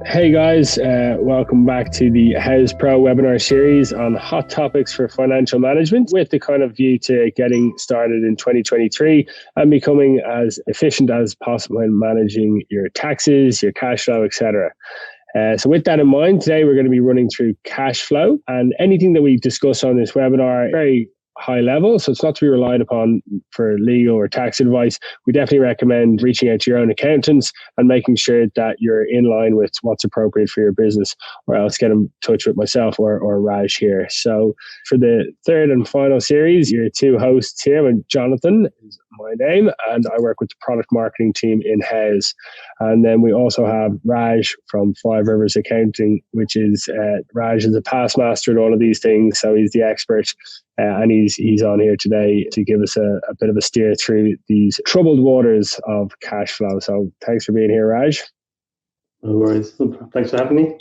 Hey guys, welcome back to the House Pro webinar series on hot topics for financial management with the kind of view to getting started in 2023 and becoming as efficient as possible in managing your taxes, your cash flow, etc. So with that in mind, today we're going to be running through cash flow, and anything that we discuss on this webinar very high level, so it's not to be relied upon for legal or tax advice. We definitely recommend reaching out to your own accountants and making sure that you're in line with what's appropriate for your business, or else get in touch with myself or Raj here. So for the third and final series, your two hosts here, and Jonathan is my name, and I work with the product marketing team in-house. And then we also have Raj from Rivers Accounting, which is Raj is a past master at all of these things, so he's the expert. And he's on here today to give us a bit of a steer through these troubled waters of cash flow. So thanks for being here, Raj. No worries. Thanks for having me.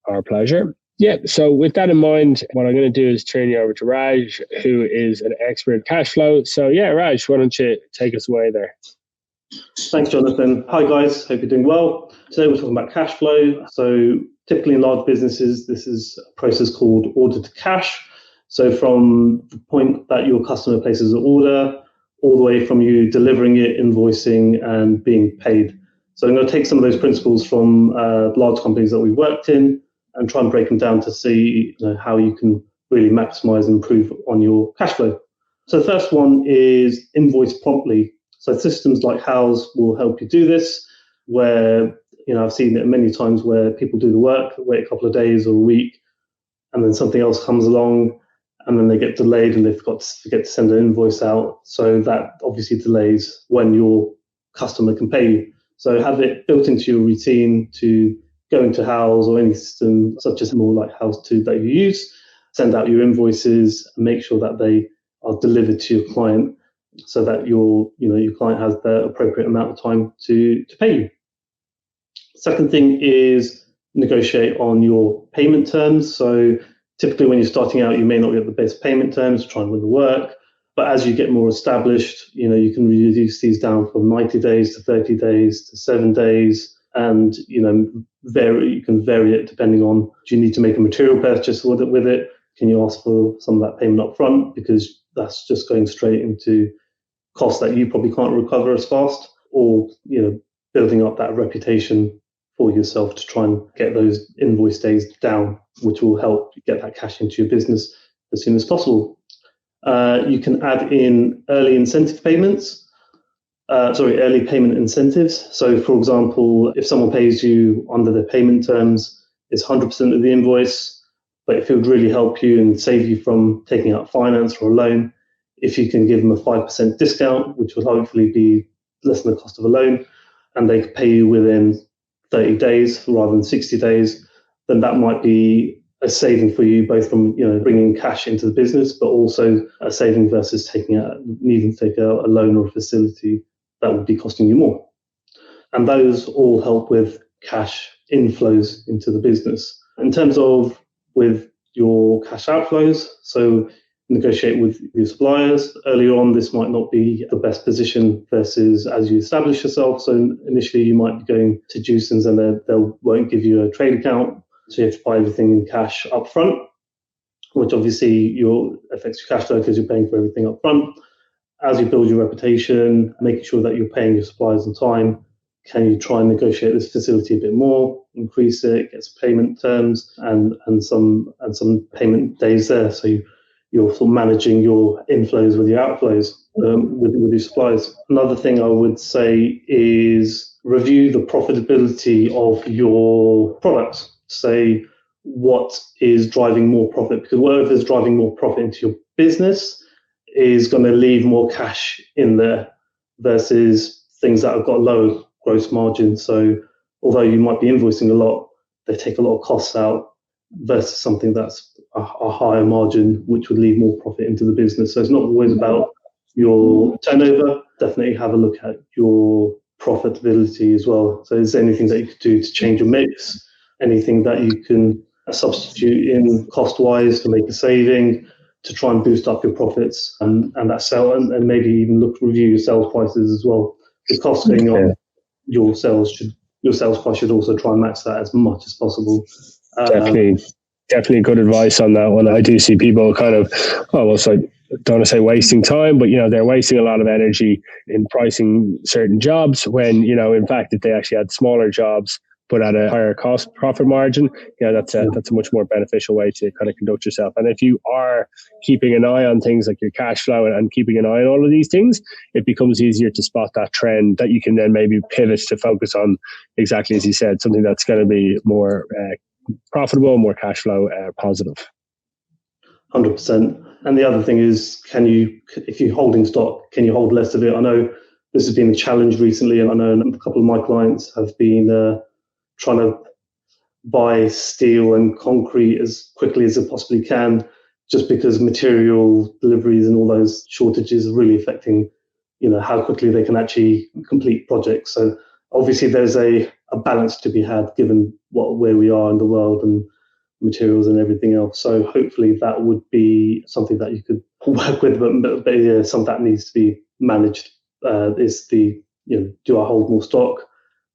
Our pleasure. Yeah, so with that in mind, what I'm going to do is turn you over to Raj, who is an expert in cash flow. So yeah, Raj, why don't you take us away there? Thanks, Jonathan. Hi, guys. Hope you're doing well. Today we're talking about cash flow. So typically in large businesses, this is a process called order to cash. So from the point that your customer places an order, all the way from you delivering it, invoicing, and being paid. So I'm going to take some of those principles from large companies that we worked in and try and break them down to see how you can really maximize and improve on your cash flow. So the first one is invoice promptly. So systems like House will help you do this, where I've seen it many times where people do the work, wait a couple of days or a week, and then something else comes along, and then they get delayed and they've got to forget to send an invoice out. So that obviously delays when your customer can pay you. So have it built into your routine to go into House or any system such as more like House 2 that you use, send out your invoices and make sure that they are delivered to your client so that your client has the appropriate amount of time to pay you. Second thing is negotiate on your payment terms. So typically when you're starting out, you may not get the best payment terms, try and win the work. But as you get more established, you can reduce these down from 90 days to 30 days to 7 days. And, you can vary it depending on, do you need to make a material purchase with it? Can you ask for some of that payment up front? Because that's just going straight into costs that you probably can't recover as fast, or, building up that reputation for yourself to try and get those invoice days down, which will help get that cash into your business as soon as possible. You can add in early payment incentives. So for example, if someone pays you under the payment terms, it's 100% of the invoice, but if it would really help you and save you from taking out finance or a loan, if you can give them a 5% discount, which will hopefully be less than the cost of a loan, and they could pay you within 30 days rather than 60 days, then that might be a saving for you, both from bringing cash into the business, but also a saving versus needing to take out a loan or a facility that would be costing you more. And those all help with cash inflows into the business. In terms of with your cash outflows, so negotiate with your suppliers. Earlier on, this might not be the best position versus as you establish yourself. So initially, you might be going to Juicens and they won't give you a trade account. So you have to buy everything in cash up front, which obviously affects your cash flow because you're paying for everything up front. As you build your reputation, making sure that you're paying your suppliers on time, can you try and negotiate this facility a bit more, increase it, get some payment terms and some payment days there. So you're sort of managing your inflows with your outflows with your suppliers. Another thing I would say is review the profitability of your products. Say what is driving more profit, because whatever is driving more profit into your business is going to leave more cash in there versus things that have got low gross margin. So although you might be invoicing a lot, they take a lot of costs out versus something that's a higher margin, which would leave more profit into the business. So it's not always about your turnover. Definitely have a look at your profitability as well. So is there anything that you could do to change your mix? Anything that you can substitute in cost-wise to make a saving, to try and boost up your profits and that sell, and maybe even review your sales prices as well. The costs going up, your sales should your sales price should also try and match that as much as possible. Definitely good advice on that one. I do see people kind of almost like, don't want to say wasting time, but they're wasting a lot of energy in pricing certain jobs when in fact if they actually had smaller jobs but at a higher cost profit margin, that's a much more beneficial way to kind of conduct yourself. And if you are keeping an eye on things like your cash flow and keeping an eye on all of these things, it becomes easier to spot that trend that you can then maybe pivot to focus on, exactly as you said, something that's going to be more profitable, more cash flow positive. 100%. And the other thing is, if you're holding stock, can you hold less of it? I know this has been a challenge recently, and I know a couple of my clients have been trying to buy steel and concrete as quickly as they possibly can, just because material deliveries and all those shortages are really affecting, how quickly they can actually complete projects. So obviously there's a balance to be had given where we are in the world and materials and everything else. So hopefully that would be something that you could work with, but something that needs to be managed is do I hold more stock?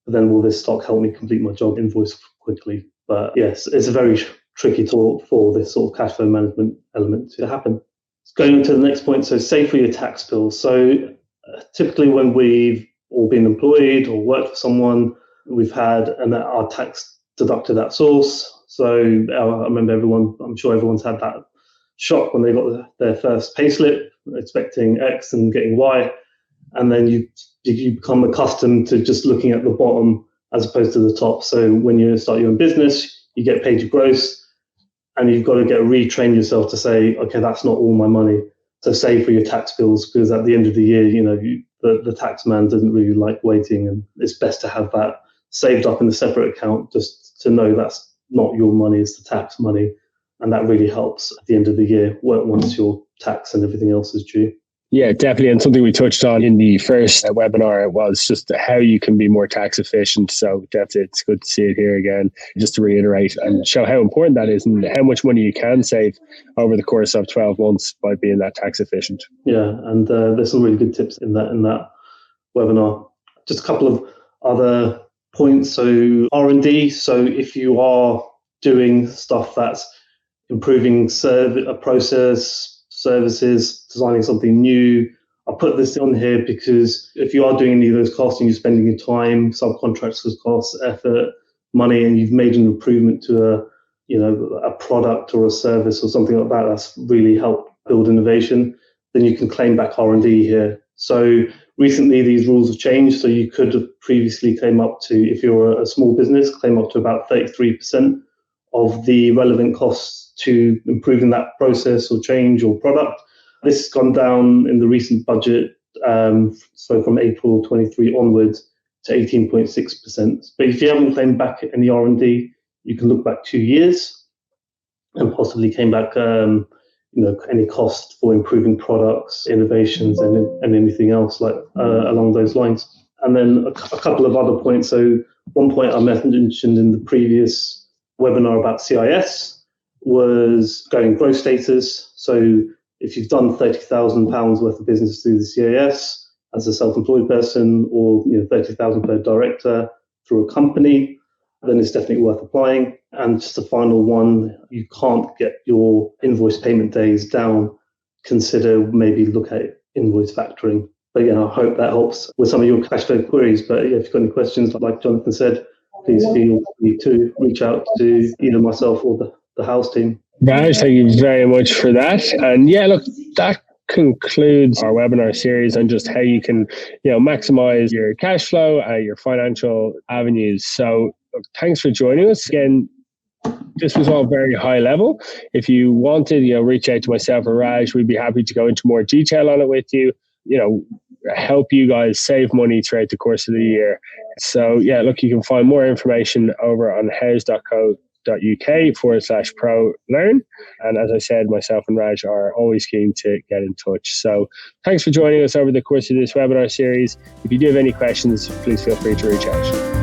But then will this stock help me complete my job invoice quickly? But yes, it's a very tricky talk for this sort of cash flow management element to happen. Going on to the next point, so save for your tax bill. So typically when we've all been employed or worked for someone, we've had our tax deducted at source. So I remember I'm sure everyone's had that shock when they got their first payslip, expecting X and getting Y. And then you become accustomed to just looking at the bottom as opposed to the top. So when you start your own business, you get paid your gross, and you've got to retrain yourself to say, okay, that's not all my money. So save for your tax bills, because at the end of the year, the tax man doesn't really like waiting, and it's best to have that saved up in a separate account just to know that's not your money, it's the tax money. And that really helps at the end of the year once your tax and everything else is due. Yeah, definitely. And something we touched on in the first webinar was just how you can be more tax efficient. So definitely it's good to see it here again, just to reiterate and show how important that is and how much money you can save over the course of 12 months by being that tax efficient. Yeah, and there's some really good tips in that webinar. Just a couple of other points. So R&D. So if you are doing stuff that's improving a process, services, designing something new, I put this on here because if you are doing any of those costs and you're spending your time, subcontractors' costs, effort, money, and you've made an improvement to a product or a service or something like that, that's really helped build innovation, then you can claim back R&D here. So recently these rules have changed. So you could have previously claim up to, if you're a small business, claim up to about 33% of the relevant costs to improving that process or change or product. This has gone down in the recent budget, so from April 23 onwards to 18.6%. But if you haven't claimed back any R&D, you can look back 2 years and possibly claim back any cost for improving products, innovations, and anything else along those lines. And then a couple of other points. So one point I mentioned in the previous webinar about CIS was going growth status. So if you've done £30,000 worth of business through the CIS as a self-employed person, or £30,000 per director through a company, then it's definitely worth applying. And just a final one, you can't get your invoice payment days down. Consider maybe look at invoice factoring. But I hope that helps with some of your cash flow queries. But if you've got any questions, like Jonathan said, please feel free to reach out to either myself or the house team. Raj, thank you very much for that. And that concludes our webinar series on just how you can, maximize your cash flow, your financial avenues. So thanks for joining us. Again, this was all very high level. If you wanted, reach out to myself or Raj. We'd be happy to go into more detail on it with you, help you guys save money throughout the course of the year. So you can find more information over on house.co.uk/pro learn. And as I said, myself and Raj are always keen to get in touch. So thanks for joining us over the course of this webinar series. If you do have any questions, please feel free to reach out.